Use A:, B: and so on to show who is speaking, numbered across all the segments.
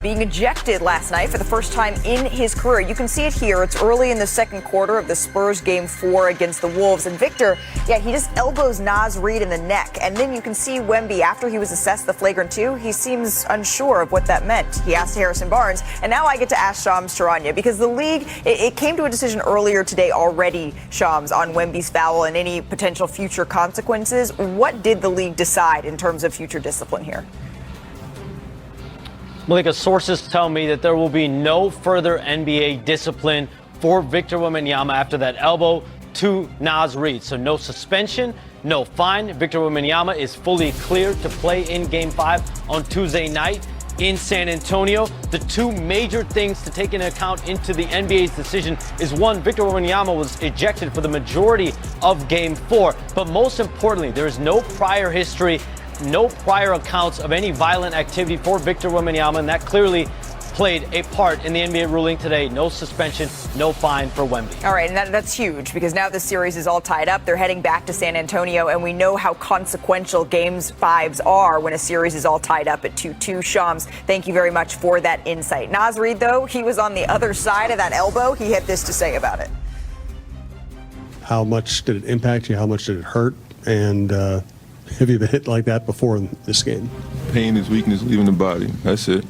A: being ejected last night for the first time in his career. You can see it here. It's early in the second quarter of the Spurs game 4 against the Wolves. And Victor, he just elbows Naz Reid in the neck. And then you can see Wemby, after he was assessed the flagrant 2, he seems unsure of what that meant. He asked Harrison Barnes. And now I get to ask Shams Charania, because the league, it came to a decision earlier today already, Shams, on Wemby's foul and any potential future consequences. What did the league decide in terms of future discipline here?
B: Malika, sources tell me that there will be no further NBA discipline for Victor Wembanyama after that elbow to Naz Reid. So no suspension, no fine. Victor Wembanyama is fully cleared to play in Game 5 on Tuesday night in San Antonio. The two major things to take into account into the NBA's decision is, one, Victor Wembanyama was ejected for the majority of Game 4. But most importantly, there is no prior history, no prior accounts of any violent activity for Victor Wembanyama, and that clearly played a part in the NBA ruling today. No suspension, no fine for Wemby.
A: All right, and that's huge, because now the series is all tied up. They're heading back to San Antonio, and we know how consequential Games 5s are when a series is all tied up at 2-2. Shams, thank you very much for that insight. Naz Reid, though, he was on the other side of that elbow. He had this to say about it.
C: How much did it impact you? How much did it hurt? And have you been hit like that before in this game?
D: Pain is weakness leaving the body. That's it.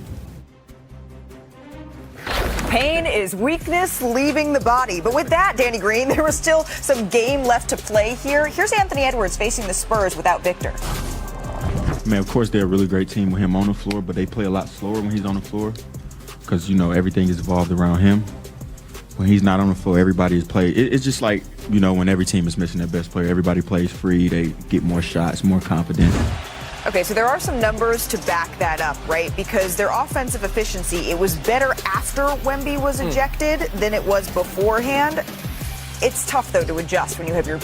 A: Pain is weakness leaving the body. But with that, Danny Green, there was still some game left to play here. Here's Anthony Edwards facing the Spurs without Victor.
E: Man, of course, they're a really great team with him on the floor, but they play a lot slower when he's on the floor because, everything is evolved around him. When he's not on the floor, everybody is playing. It's just like, when every team is missing their best player, everybody plays free. They get more shots, more confident.
A: Okay, so there are some numbers to back that up, right? Because their offensive efficiency, it was better after Wemby was ejected than it was beforehand. It's tough, though, to adjust when you have your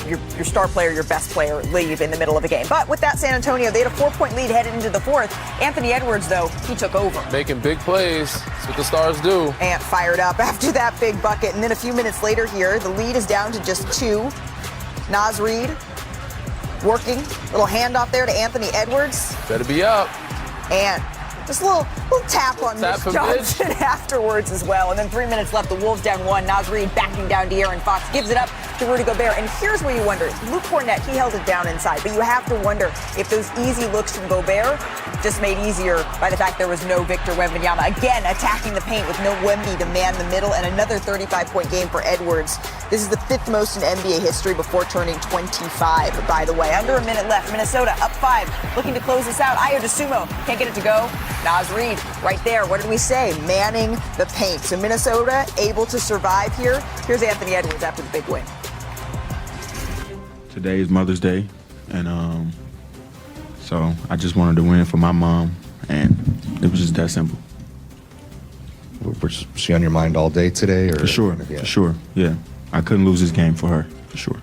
A: star player, your best player, leave in the middle of a game. But with that, San Antonio, they had a 4-point lead headed into the fourth. Anthony Edwards, though, he took over.
F: Making big plays. That's what the Stars do.
A: Ant fired up after that big bucket. And then a few minutes later here, the lead is down to just 2. Naz Reid working. Little handoff there to Anthony Edwards.
F: Better be up.
A: And just a little tap on Mitch Johnson afterwards as well. And then 3 minutes left. The Wolves down 1. Naz Reid backing down De'Aaron Fox. Gives it up to Rudy Gobert. And here's where you wonder. Luke Cornett, he held it down inside. But you have to wonder if those easy looks from Gobert just made easier by the fact there was no Victor Wembanyama. Again, attacking the paint with no Wemby to man the middle. And another 35-point game for Edwards. This is the 5th most in NBA history before turning 25, by the way. Under a minute left. Minnesota up 5. Looking to close this out. Ayo DeSumo can't get it to go. Naz Reid right there. What did we say? Manning the paint. So Minnesota able to survive here. Here's Anthony Edwards after the big win.
E: Today is Mother's Day, and so I just wanted to win for my mom, and it was just that simple.
G: Was she on your mind all day today? Or?
E: For sure, yeah. I couldn't lose this game for her, for sure.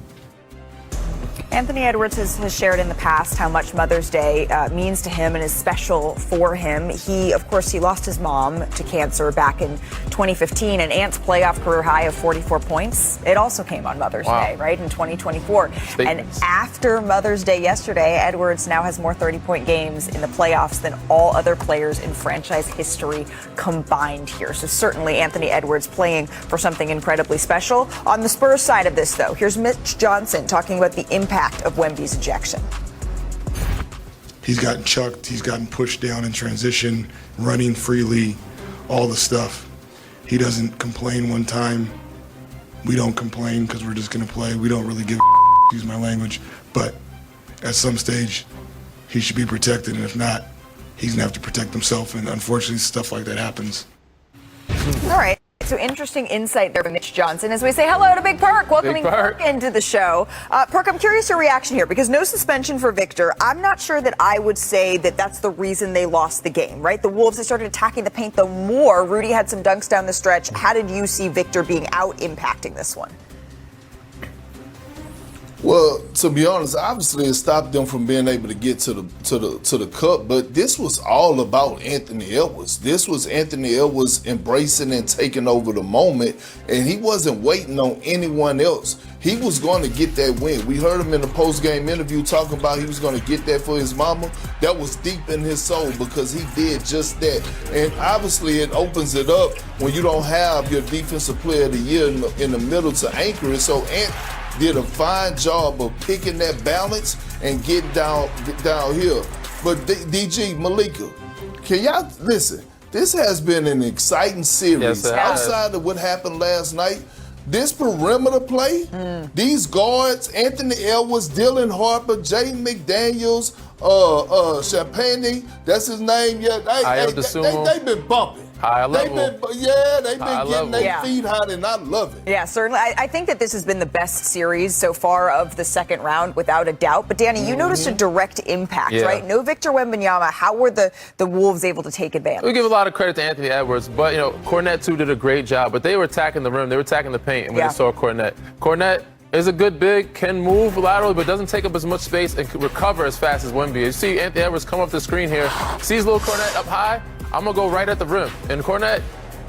A: Anthony Edwards has shared in the past how much Mother's Day means to him and is special for him. He lost his mom to cancer back in 2015, and Ant's playoff career high of 44 points. It also came on Mother's Day, right, in 2024. And after Mother's Day yesterday, Edwards now has more 30-point games in the playoffs than all other players in franchise history combined here. So certainly Anthony Edwards playing for something incredibly special. On the Spurs side of this, though, here's Mitch Johnson talking about the impact of Wemby's ejection.
H: He's gotten chucked, he's gotten pushed down in transition, running freely, all the stuff. He doesn't complain one time. We don't complain because we're just going to play. We don't really give a use my language. But at some stage, he should be protected, and if not, he's going to have to protect himself, and unfortunately, stuff like that happens.
A: All right. So interesting insight there from Mitch Johnson as we say hello to Big Perk, welcoming Perk into the show. Perk, I'm curious your reaction here because no suspension for Victor. I'm not sure that I would say that that's the reason they lost the game, right? The Wolves, they started attacking the paint, though, more. Rudy had some dunks down the stretch. How did you see Victor being out impacting this one?
I: Well, to be honest, obviously it stopped them from being able to get to the cup. But this was all about Anthony Edwards. This was Anthony Edwards embracing and taking over the moment, and he wasn't waiting on anyone else. He was going to get that win. We heard him in the post-game interview talking about he was going to get that for his mama. That was deep in his soul because he did just that. And obviously it opens it up when you don't have your defensive player of the year in the middle to anchor it. So Ant did a fine job of picking that balance and getting down here. But DG, Malika, can y'all listen? This has been an exciting series.
F: Yes,
I: outside of what happened last night. This perimeter play, these guards, Anthony Edwards, Dylan Harper, Jayden McDaniels, Champagne, that's his name. Yeah, they've been bumping.
F: High level.
I: They've been getting their feet hot, and I love it.
A: Yeah, certainly. I think that this has been the best series so far of the second round, without a doubt. But Danny, you noticed a direct impact, right? No Victor Wembanyama. How were the Wolves able to take advantage?
F: We give a lot of credit to Anthony Edwards, but Kornet too did a great job. But they were attacking the rim, they were attacking the paint, and we just saw Kornet. Kornet is a good big, can move laterally, but doesn't take up as much space and can recover as fast as Wemby. You see Anthony Edwards come off the screen here, sees little Kornet up high. I'm going to go right at the rim. And Kornet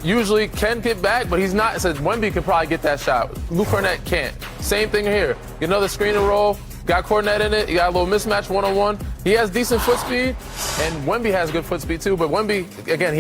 F: usually can get back, but he's not. So Wemby can probably get that shot. Luke Kornet can't. Same thing here. Get another screen and roll. Got Kornet in it. You got a little mismatch one-on-one. He has decent foot speed, and Wemby has good foot speed too. But Wemby, again,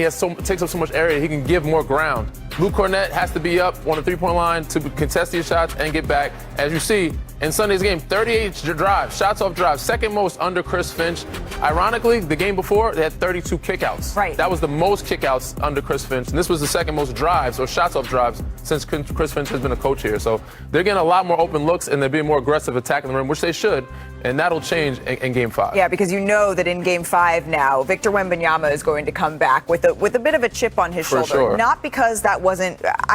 F: takes up so much area. He can give more ground. Luke Kornet has to be up on the three-point line to contest these shots and get back. As you see in Sunday's game, 38 drives, shots off drives, second most under Chris Finch. Ironically, the game before, they had 32 kickouts.
A: Right.
F: That was the most kickouts under Chris Finch, and this was the second most drives or shots off drives since Chris Finch has been a coach here. So they're getting a lot more open looks, and they're being more aggressive attacking the rim, which they should, and that'll change in Game 5.
A: Yeah, because you know that in Game 5 now, Victor Wembanyama is going to come back with a bit of a chip on his shoulder.
F: Sure.
A: Not because I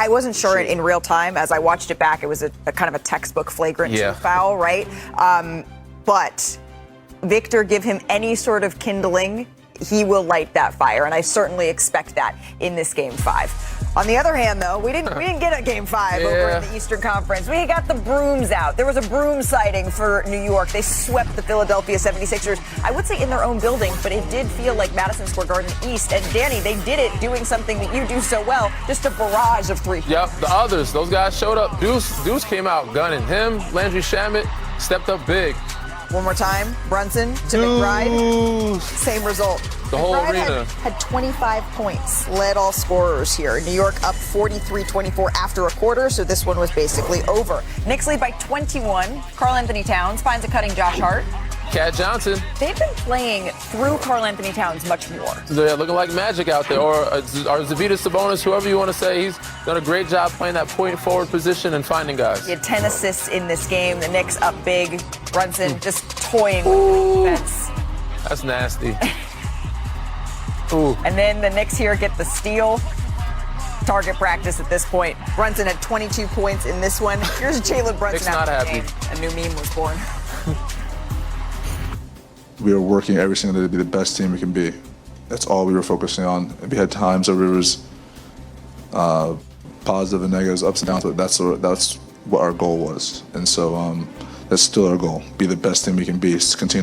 A: wasn't sure in real time. As I watched it back, it was a kind of a textbook flagrant foul, right? But Victor, give him any sort of kindling, he will light that fire, and I certainly expect that in this Game 5. On the other hand, though, we didn't get a Game 5 over in the Eastern Conference. We got the brooms out. There was a broom sighting for New York. They swept the Philadelphia 76ers, I would say in their own building, but it did feel like Madison Square Garden East. And Danny, they did it doing something that you do so well, just a barrage of three-pointers.
F: Yep, the others, those guys showed up. Deuce came out gunning. Him, Landry Shamet, stepped up big.
A: One more time, Brunson to McBride. Same result.
F: The whole
A: McBride
F: arena
A: had 25 points, led all scorers here. New York up 43-24 after a quarter, so this one was basically over. Knicks lead by 21. Karl Anthony Towns finds a cutting Josh Hart.
F: Cat Johnson.
A: They've been playing through Karl Anthony Towns much more.
F: They're looking like magic out there. Or Zavitas Sabonis, whoever you want to say. He's done a great job playing that point forward position and finding guys.
A: He had 10 assists in this game. The Knicks up big. Brunson just toying with the defense.
F: That's nasty.
A: And then the Knicks here get the steal. Target practice at this point. Brunson had 22 points in this one. Here's Jalen Brunson after the game. A new meme was born.
D: We were working every single day to be the best team we can be. That's all we were focusing on. We had times where it was positive and negatives, ups and downs, but that's what our goal was. And so that's still our goal, be the best team we can be, continue to